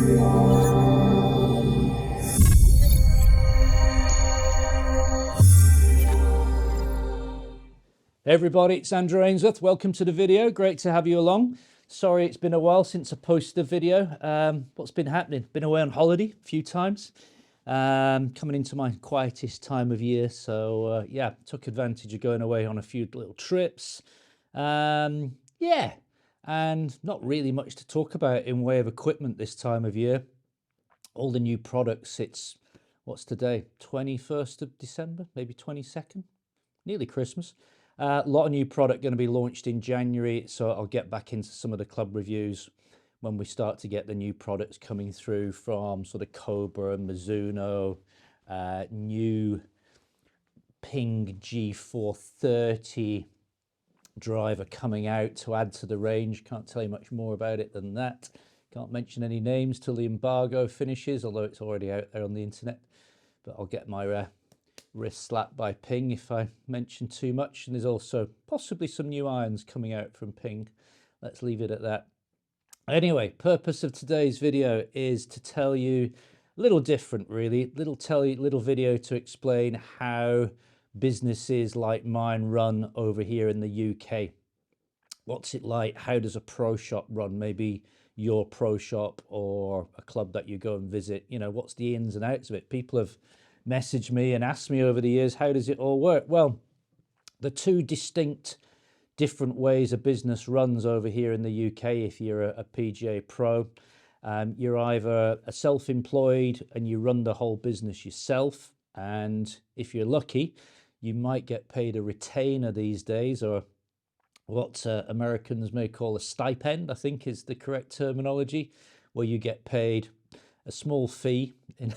Hey everybody, it's Andrew Ainsworth. Welcome to the video. Great to have you along. Sorry it's been a while since I posted a video. What's been happening? Been away on holiday a few times. Coming into my quietest time of year. So yeah, took advantage of going away on a few little trips. Yeah, and not really much to talk about in way of equipment this time of year. All the new products. It's, what's today? 21st of December, maybe 22nd? Nearly Christmas. A lot of new product going to be launched in January, so I'll get back into some of the club reviews when we start to get the new products coming through from sort of Cobra, Mizuno, new Ping G430 driver coming out to add to the range. Can't tell you much more about it than that. Can't mention any names till the embargo finishes, although it's already out there on the internet. But I'll get my wrist slapped by Ping if I mention too much. And there's also possibly some new irons coming out from Ping. Let's leave it at that. Anyway, purpose of today's video is to tell you a little different, really. Little video to explain how businesses like mine run over here in the UK. What's it like? How does a pro shop run? Maybe your pro shop or a club that you go and visit. You know, what's the ins and outs of it? People have messaged me and asked me over the years, how does it all work? Well, the two distinct different ways a business runs over here in the UK, if you're a PGA pro, you're either a self-employed and you run the whole business yourself, and if you're lucky, you might get paid a retainer these days, or what Americans may call a stipend, I think is the correct terminology, where you get paid a small fee, and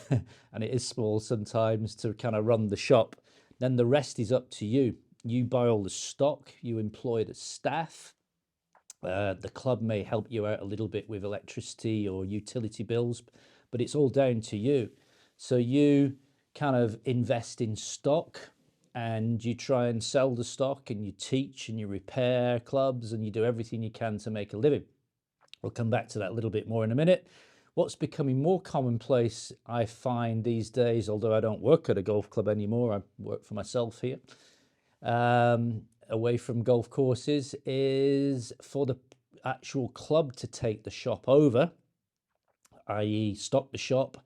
it is small sometimes, to kind of run the shop. Then the rest is up to you. You buy all the stock, you employ the staff. The club may help you out a little bit with electricity or utility bills, but it's all down to you. So you kind of invest in stock and you try and sell the stock, and you teach and you repair clubs and you do everything you can to make a living. We'll come back to that a little bit more in a minute. What's becoming more commonplace, I find these days, although I don't work at a golf club anymore, I work for myself here, away from golf courses, is for the actual club to take the shop over, i.e. stock the shop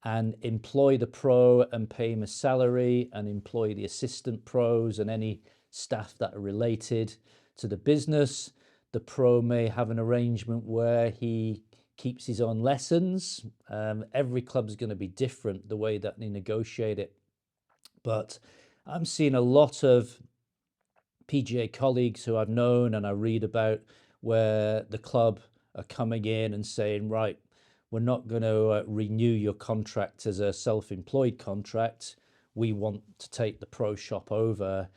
and employ the pro and pay him a salary, and employ the assistant pros and any staff that are related to the business. The pro may have an arrangement where he keeps his own lessons. Every club's going to be different, the way that they negotiate it. But I'm seeing a lot of PGA colleagues who I've known and I read about, where the club are coming in and saying, right, we're not going to renew your contract as a self-employed contract. We want to take the pro shop over,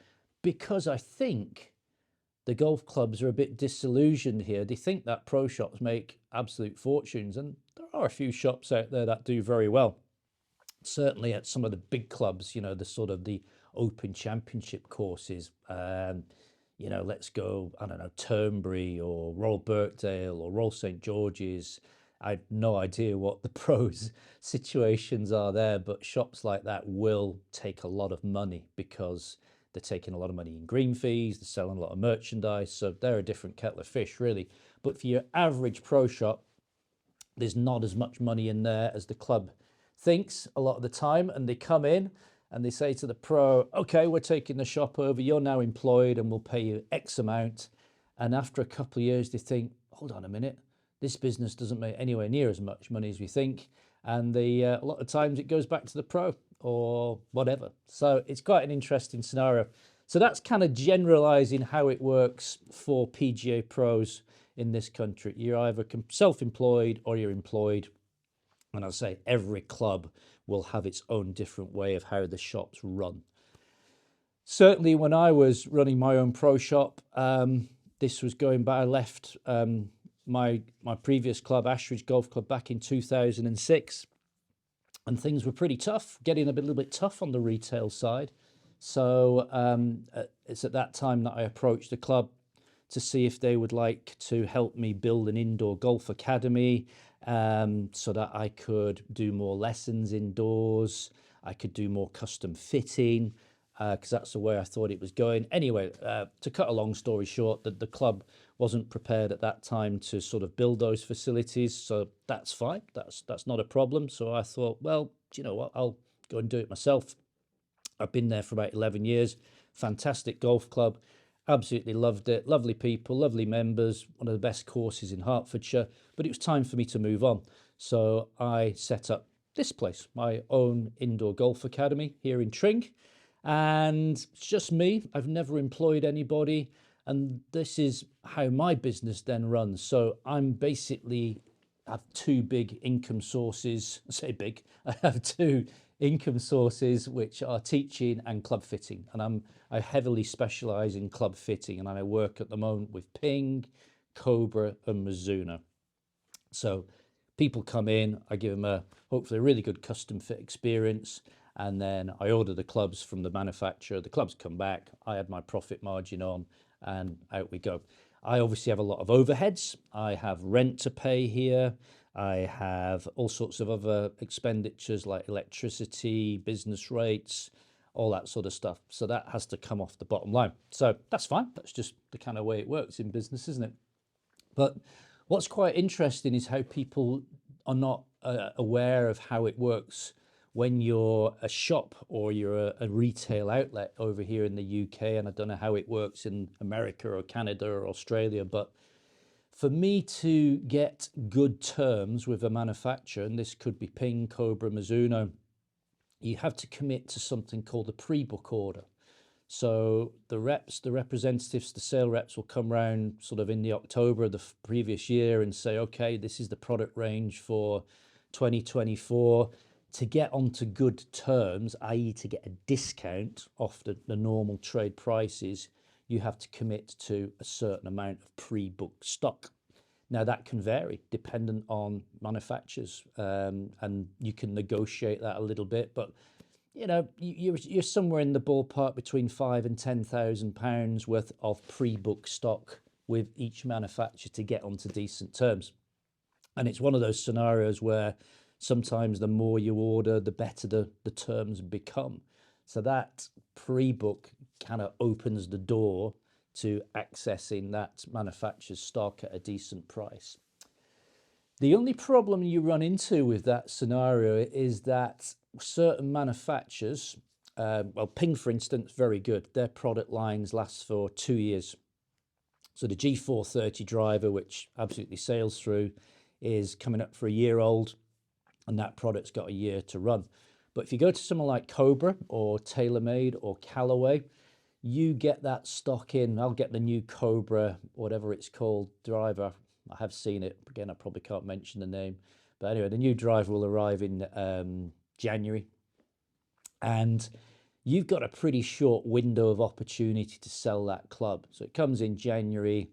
because I think the golf clubs are a bit disillusioned here. They think that pro shops make absolute fortunes, and there are a few shops out there that do very well. Certainly at some of the big clubs, you know, the sort of the Open Championship courses, you know, let's go, I don't know, Turnberry or Royal Birkdale or Royal St George's. I've no idea what the pros situations are there, but shops like that will take a lot of money because they're taking a lot of money in green fees, they're selling a lot of merchandise, so they're a different kettle of fish, really. But for your average pro shop, there's not as much money in there as the club thinks a lot of the time, and they come in and they say to the pro, okay, we're taking the shop over, you're now employed and we'll pay you X amount. And after a couple of years, they think, hold on a minute, this business doesn't make anywhere near as much money as we think. And a lot of times it goes back to the pro or whatever. So it's quite an interesting scenario. So that's kind of generalizing how it works for PGA pros in this country. You're either self-employed or you're employed. And I say every club will have its own different way of how the shops run. Certainly when I was running my own pro shop, this was going back, I left my previous club, Ashridge Golf Club, back in 2006. And things were pretty tough, getting a little bit tough on the retail side. So it's at that time that I approached the club to see if they would like to help me build an indoor golf academy so that I could do more lessons indoors. I could do more custom fitting because that's the way I thought it was going. Anyway, to cut a long story short, the club wasn't prepared at that time to sort of build those facilities. So that's fine. That's not a problem. So I thought, well, do you know what? I'll go and do it myself. I've been there for about 11 years. Fantastic golf club. Absolutely loved it. Lovely people, lovely members, one of the best courses in Hertfordshire. But it was time for me to move on. So I set up this place, my own indoor golf academy here in Tring. And it's just me. I've never employed anybody. And this is how my business then runs. So I'm basically have two big income sources. I say big. I have two income sources, which are teaching and club fitting. And I heavily specialize in club fitting, and I work at the moment with Ping, Cobra, and Mizuno. So people come in, I give them a hopefully a really good custom fit experience, and then I order the clubs from the manufacturer. The clubs come back, I add my profit margin on, and out we go. I obviously have a lot of overheads. I have rent to pay here. I have all sorts of other expenditures like electricity, business rates, all that sort of stuff. So that has to come off the bottom line. So that's fine. That's just the kind of way it works in business, isn't it? But what's quite interesting is how people are not aware of how it works when you're a shop or you're a retail outlet over here in the UK. And I don't know how it works in America or Canada or Australia, but for me to get good terms with a manufacturer, and this could be Ping, Cobra, Mizuno, you have to commit to something called a pre-book order. So the reps, the representatives, the sale reps will come around sort of in the October of the previous year and say, okay, this is the product range for 2024. To get onto good terms, i.e. to get a discount off the normal trade prices, you have to commit to a certain amount of pre-booked stock. Now that can vary dependent on manufacturers, and you can negotiate that a little bit, but you know, you're somewhere in the ballpark between £5,000 and £10,000 worth of pre-booked stock with each manufacturer to get onto decent terms. And it's one of those scenarios where sometimes the more you order, the better the terms become. So that pre-book kind of opens the door to accessing that manufacturer's stock at a decent price. The only problem you run into with that scenario is that certain manufacturers, well, Ping, for instance, very good. Their product lines last for 2 years. So the G430 driver, which absolutely sails through, is coming up for a year old, and that product's got a year to run. But if you go to someone like Cobra or TaylorMade or Callaway, you get that stock in. I'll get the new Cobra, whatever it's called, driver. I have seen it. Again, I probably can't mention the name. But anyway, the new driver will arrive in January. And you've got a pretty short window of opportunity to sell that club. So it comes in January.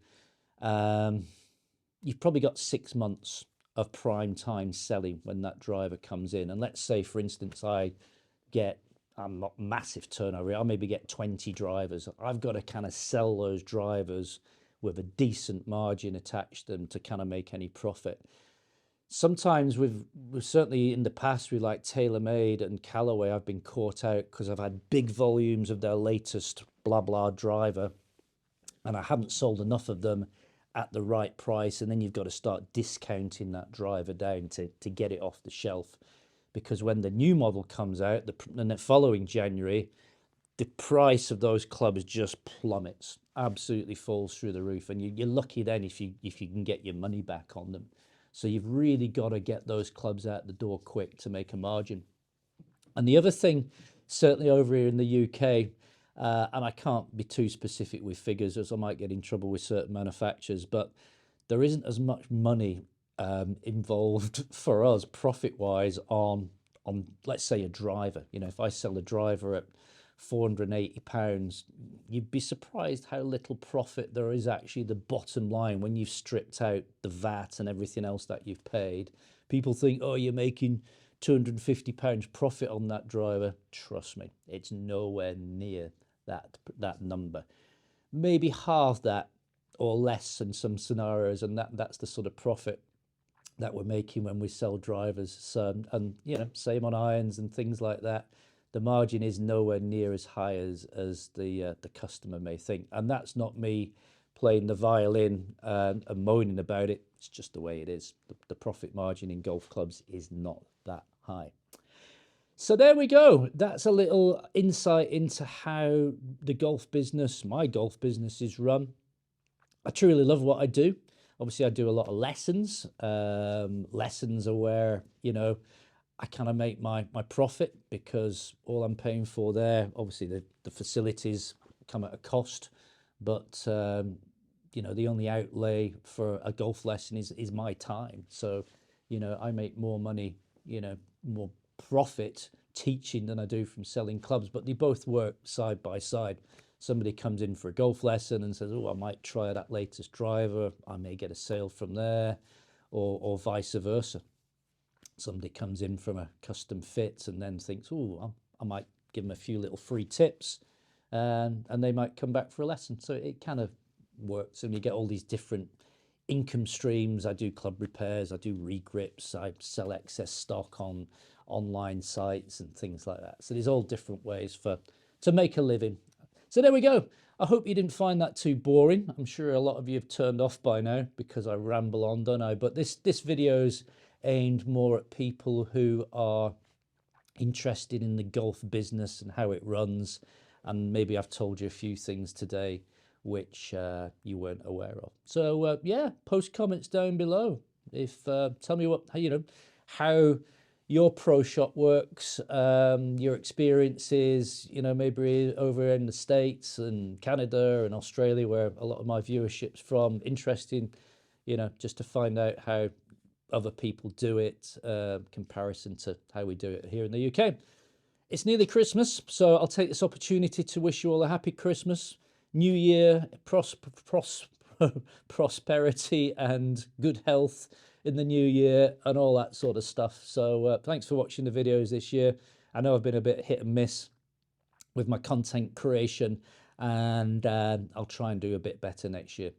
You've probably got 6 months of prime time selling when that driver comes in. And let's say, for instance, I get not massive turnover. I'll maybe get 20 drivers. I've got to kind of sell those drivers with a decent margin attached to them to kind of make any profit. Sometimes we've certainly in the past with like TaylorMade and Callaway, I've been caught out because I've had big volumes of their latest blah blah driver, and I haven't sold enough of them at the right price, and then you've got to start discounting that driver down to get it off the shelf. Because when the new model comes out, the following January, the price of those clubs just plummets, absolutely falls through the roof, and you're lucky then if you can get your money back on them. So you've really got to get those clubs out the door quick to make a margin. And the other thing, certainly over here in the UK, and I can't be too specific with figures as I might get in trouble with certain manufacturers, but there isn't as much money involved for us profit-wise on let's say a driver. You know, if I sell a driver at £480, you'd be surprised how little profit there is actually the bottom line when you've stripped out the VAT and everything else that you've paid. People think, oh, you're making £250 profit on that driver. Trust me, it's nowhere near that number. Maybe half that or less in some scenarios, and that's the sort of profit. that we're making when we sell drivers. So, and you know, same on irons and things like that. The margin is nowhere near as high as the customer may think, and that's not me playing the violin and moaning about it. It's just the way it is. The profit margin in golf clubs is not that high. So there we go. That's a little insight into how the golf business, my golf business, is run. I truly love what I do. Obviously, I do a lot of lessons. Lessons are where, you know, I kind of make my profit, because all I'm paying for there, obviously the facilities come at a cost, but you know, the only outlay for a golf lesson is my time. So, you know, I make more money, you know, more profit teaching than I do from selling clubs, but they both work side by side. Somebody comes in for a golf lesson and says, oh, I might try that latest driver. I may get a sale from there, or vice versa. Somebody comes in from a custom fit and then thinks, oh, I might give them a few little free tips, and they might come back for a lesson. So it kind of works, and you get all these different income streams. I do club repairs, I do regrips, I sell excess stock on online sites and things like that. So there's all different ways to make a living. So there we go. I hope you didn't find that too boring. I'm sure a lot of you have turned off by now because I ramble on, don't I? But this video is aimed more at people who are interested in the golf business and how it runs. And maybe I've told you a few things today which you weren't aware of. So yeah, post comments down below. If tell me what, you know, how your pro shop works, your experiences, you know, maybe over in the States and Canada and Australia, where a lot of my viewership's from. Interesting, you know, just to find out how other people do it, comparison to how we do it here in the UK. It's nearly Christmas, so I'll take this opportunity to wish you all a happy Christmas, New Year, prosperity and good health in the new year and all that sort of stuff. So thanks for watching the videos this year. I know I've been a bit hit and miss with my content creation, and I'll try and do a bit better next year.